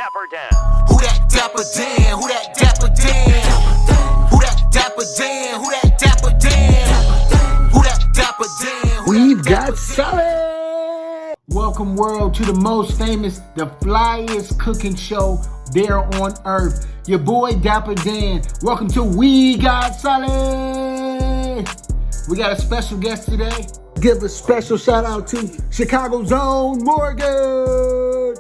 Dapper Dan? Who that Dapper Dan? Who that Dapper Dan? Who that Dapper Dan? Who that Dapper Dan? Who that Dapper Dan? We've got solid. Welcome, world, to the most famous, the flyest cooking show there on earth. Your boy Dapper Dan. Welcome to We Got Solid. We got a special guest today. Give a special shout out to Chicago's own Morgan.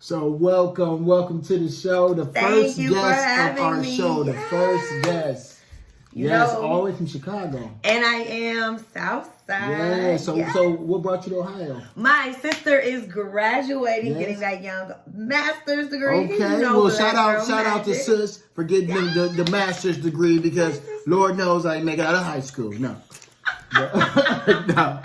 So welcome to the show. The first guest of our show. The first guest. Yes, all the way from Chicago. And I am Southside. Yeah, so what brought you to Ohio? My sister is graduating, getting that young master's degree. Okay, well shout out to sis for getting the master's degree, because Lord knows I ain't make it out of high school. No. No.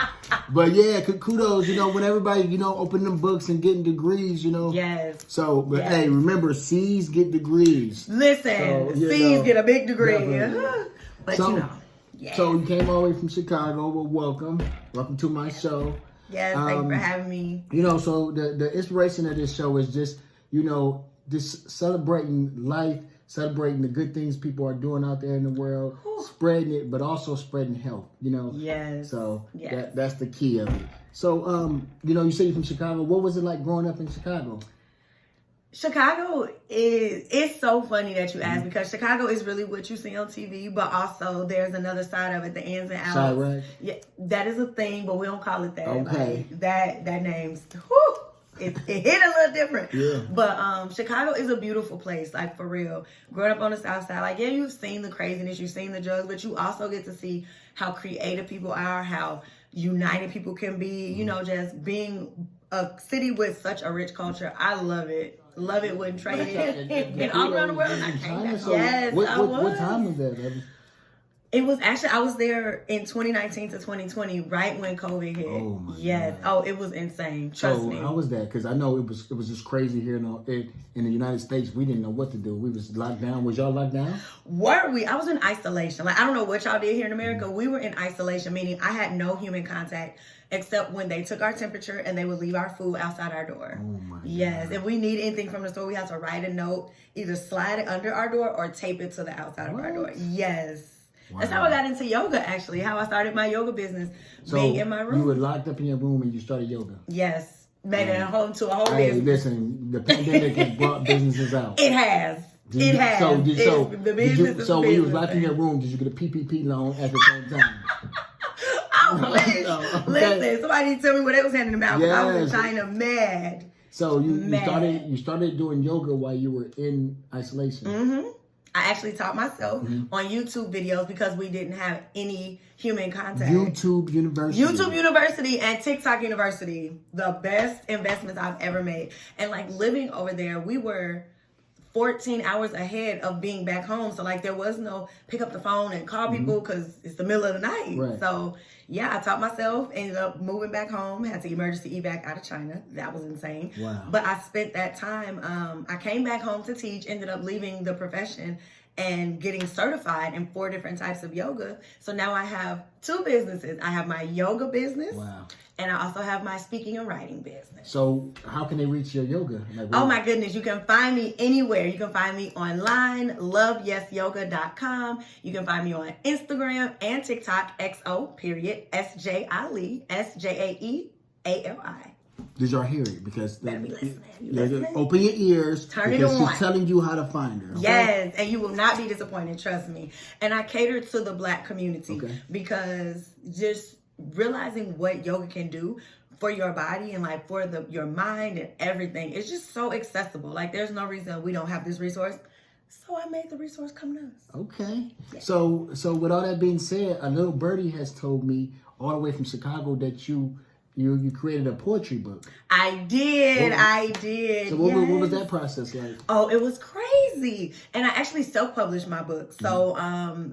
But yeah, kudos, when everybody, open them books and getting degrees, Yes. So, but hey, remember, C's get degrees. Listen, C's get a big degree. But So you came all the way from Chicago. Well, welcome to my show. Yes, thanks for having me. So the inspiration of this show is just, just celebrating life, celebrating the good things people are doing out there in the world, spreading it, but also spreading health, Yes. So that's the key of it. So, you say you're from Chicago. What was it like growing up in Chicago? Chicago it's so funny that you asked, because Chicago is really what you see on TV, but also there's another side of it, the ins and outs. Side right? Yeah, that is a thing, but we don't call it that. Okay. Like, that name's it hit a little different. Yeah. But Chicago is a beautiful place, like for real. Growing up on the South Side, like you've seen the craziness, you've seen the drugs, but you also get to see how creative people are, how united people can be, just being a city with such a rich culture. I love it. Love it, wouldn't trade it. And all around the world, I came back. Yes, I was. What time was that? It was actually, I was there in 2019 to 2020, right when COVID hit. Oh my God. Oh, it was insane. Trust me. How was that? Because I know it was just crazy here in the United States. We didn't know what to do. We was locked down. Was y'all locked down? Were we? I was in isolation. Like, I don't know what y'all did here in America. We were in isolation, meaning I had no human contact except when they took our temperature and they would leave our food outside our door. Oh my God. Yes. If we need anything from the store, we have to write a note, either slide it under our door or tape it to the outside of our door. Yes. Wow. That's how I got into yoga, actually, how I started my yoga business, being in my room. You were locked up in your room and you started yoga? Yes. Made it a whole business. Listen, the pandemic has brought businesses out. It has. It has. So when you was locked in your room, did you get a PPP loan at the same time? I wish. Listen, somebody tell me what they was handing them out, because I was in China mad. So you started doing yoga while you were in isolation. Mm-hmm. I actually taught myself on YouTube videos, because we didn't have any human contact. YouTube University And TikTok University, the best investments I've ever made. And like living over there, we were 14 hours ahead of being back home. So like there was no pick up the phone and call people, because it's the middle of the night. Right. So yeah, I taught myself, ended up moving back home, had to emergency evac out of China. That was insane. Wow. But I spent that time, I came back home to teach, ended up leaving the profession and getting certified in 4 different types of yoga. So now I have 2 businesses. I have my yoga business. Wow. And I also have my speaking and writing business. So how can they reach your yoga? Oh my goodness, you can find me anywhere. You can find me online, loveyesyoga.com. You can find me on Instagram and TikTok, XO.SJAEALI, SJAEALI. Did y'all hear it? Because listening. Open your ears. Turn it because on. She's telling you how to find her. Okay? Yes, and you will not be disappointed, trust me. And I cater to the Black community, because just realizing what yoga can do for your body and like for your mind and everything, it's just so accessible. Like there's no reason we don't have this resource. So I made the resource come to us. Okay. Yeah. So with all that being said, a little birdie has told me all the way from Chicago that you created a poetry book. I did. So what was that process like? Oh, it was crazy. And I actually self-published my book. So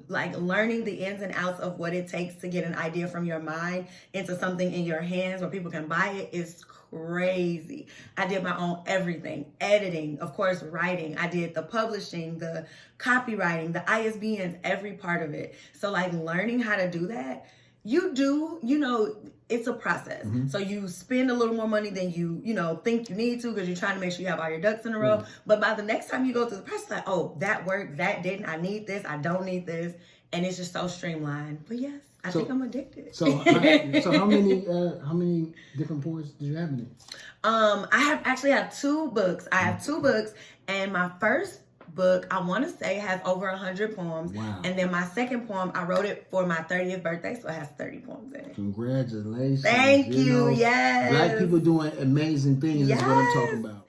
like learning the ins and outs of what it takes to get an idea from your mind into something in your hands where people can buy it is crazy. I did my own everything. Editing, of course, writing. I did the publishing, the copywriting, the ISBNs, every part of it. So like learning how to do that, you do, it's a process. So you spend a little more money than you think you need to because you're trying to make sure you have all your ducks in a row. But by the next time you go through the process, like, oh, that worked, that didn't, I need this, I don't need this. And it's just so streamlined. But yes, I think I'm addicted. So how many different pours did you have in it? I have 2 books. I have 2 books, and my first book, I want to say, has over 100 poems. Wow. And then my second poem, I wrote it for my 30th birthday, so it has 30 poems in it. Congratulations. Thank you. Yes. Black people doing amazing things is what I'm talking about.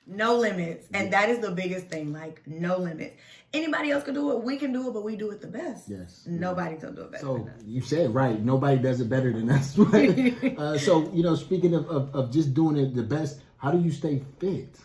No limits. And that is the biggest thing, like no limits. Anybody else can do it, we can do it, but we do it the best. Yes. Nobody can do it better than us. You said right. Nobody does it better than us. Right? Speaking of just doing it the best, how do you stay fit?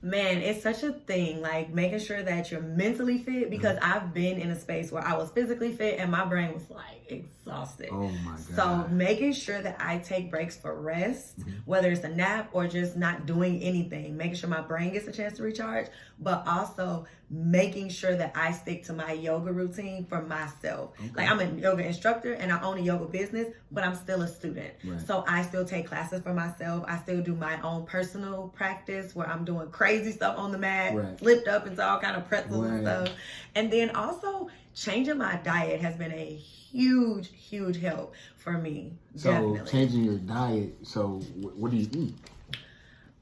Man, it's such a thing, like making sure that you're mentally fit, because I've been in a space where I was physically fit and my brain was like exhausted. Oh my God. So making sure that I take breaks for rest, whether it's a nap or just not doing anything, making sure my brain gets a chance to recharge, but also making sure that I stick to my yoga routine for myself. Okay. Like, I'm a yoga instructor and I own a yoga business, but I'm still a student. Right. So I still take classes for myself. I still do my own personal practice where I'm doing crazy stuff on the mat, flipped up into all kind of pretzels and stuff. And then also changing my diet has been a huge, huge help for me. So definitely. Changing your diet, so what do you eat?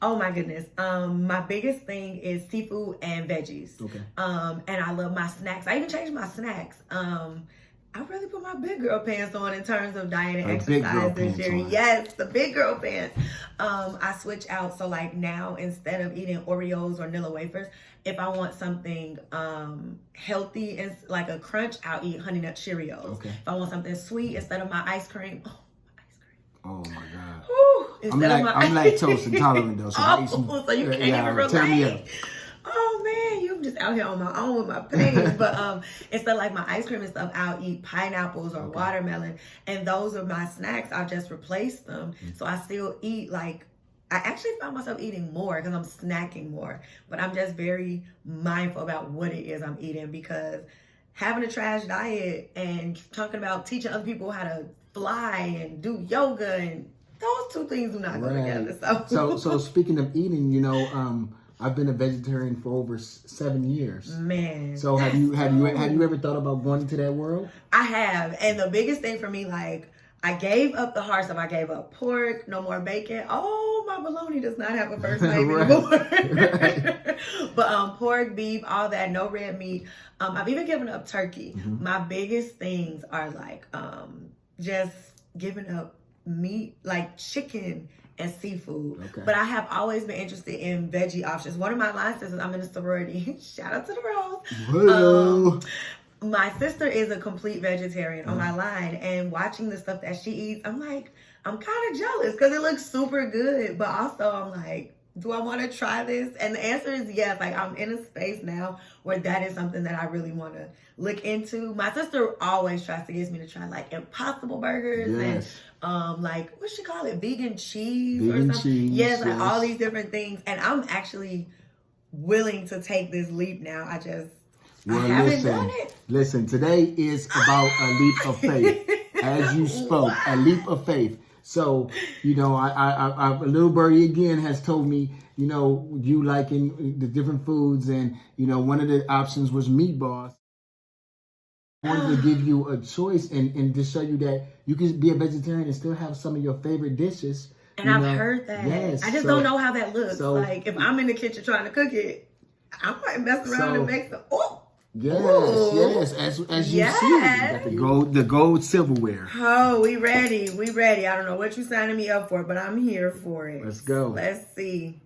Oh my goodness. My biggest thing is seafood and veggies. Okay. And I love my snacks. I even changed my snacks. I really put my big girl pants on in terms of diet and exercise this year. Yes, the big girl pants. I switch out. So like now, instead of eating Oreos or Nilla wafers, if I want something healthy and like a crunch, I'll eat Honey Nut Cheerios. Okay. If I want something sweet, instead of my ice cream, oh my God. Whew, I'm lactose intolerant though. So so you can't even relate. Oh man, you just out here on my own with my pain. But instead of like my ice cream and stuff, I'll eat pineapples or watermelon. And those are my snacks. I'll just replace them. So I still eat I actually found myself eating more because I'm snacking more. But I'm just very mindful about what it is I'm eating, because having a trash diet and talking about teaching other people how to fly and do yoga, and those 2 things do not go together. So speaking of eating, I've been a vegetarian for over 7 years. Man. So have you ever thought about going into that world? I have. And the biggest thing for me, like, I gave up the hard stuff. I gave up pork, no more bacon. Oh, my bologna does not have a first name anymore. But pork, beef, all that, no red meat. I've even given up turkey. My biggest things are like just giving up meat, like chicken and seafood. Okay. But I have always been interested in veggie options. One of my line sisters, I'm in a sorority. Shout out to the Rose. Hello. My sister is a complete vegetarian on my line, and watching the stuff that she eats, I'm like, I'm kind of jealous because it looks super good. But also I'm like, do I want to try this? And the answer is yes. Like, I'm in a space now where that is something that I really want to look into. My sister always tries to get me to try like Impossible Burgers and like, what she call it? Vegan cheese or something. Cheese, yes, like all these different things. And I'm actually willing to take this leap now. I haven't done it. Listen, today is about a leap of faith. As you spoke, a leap of faith. So, I little birdie again has told me, you liking the different foods, and, one of the options was meatballs. I wanted to give you a choice and to show you that you can be a vegetarian and still have some of your favorite dishes. And I've heard that. Yes, I just don't know how that looks. So, like, if I'm in the kitchen trying to cook it, I might mess around and make some. Yes. As you see, you got the gold silverware. Oh, we ready. I don't know what you're signing me up for, but I'm here for it. Let's go. Let's see.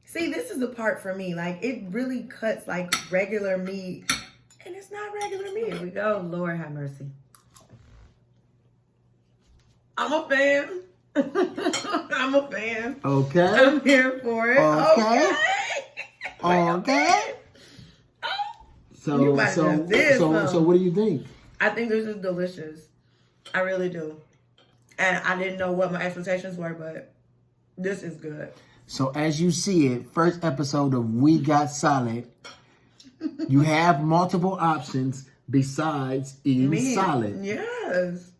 See, this is the part for me. Like, it really cuts like regular meat, and it's not regular meat. Here we go. Lord have mercy. I'm a fan. I'm a fan. Okay. I'm here for it. Okay. So what do you think? I think this is delicious. I really do. And I didn't know what my expectations were, but this is good. So as you see it, first episode of We Got Solid, you have multiple options, besides eating Meat. solid. Yes.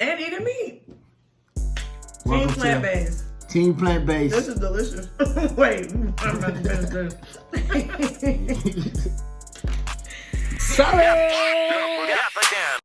And eating meat. Welcome Team to plant-based. Team plant-based. This is delicious. Wait, I'm about to finish this. Solid!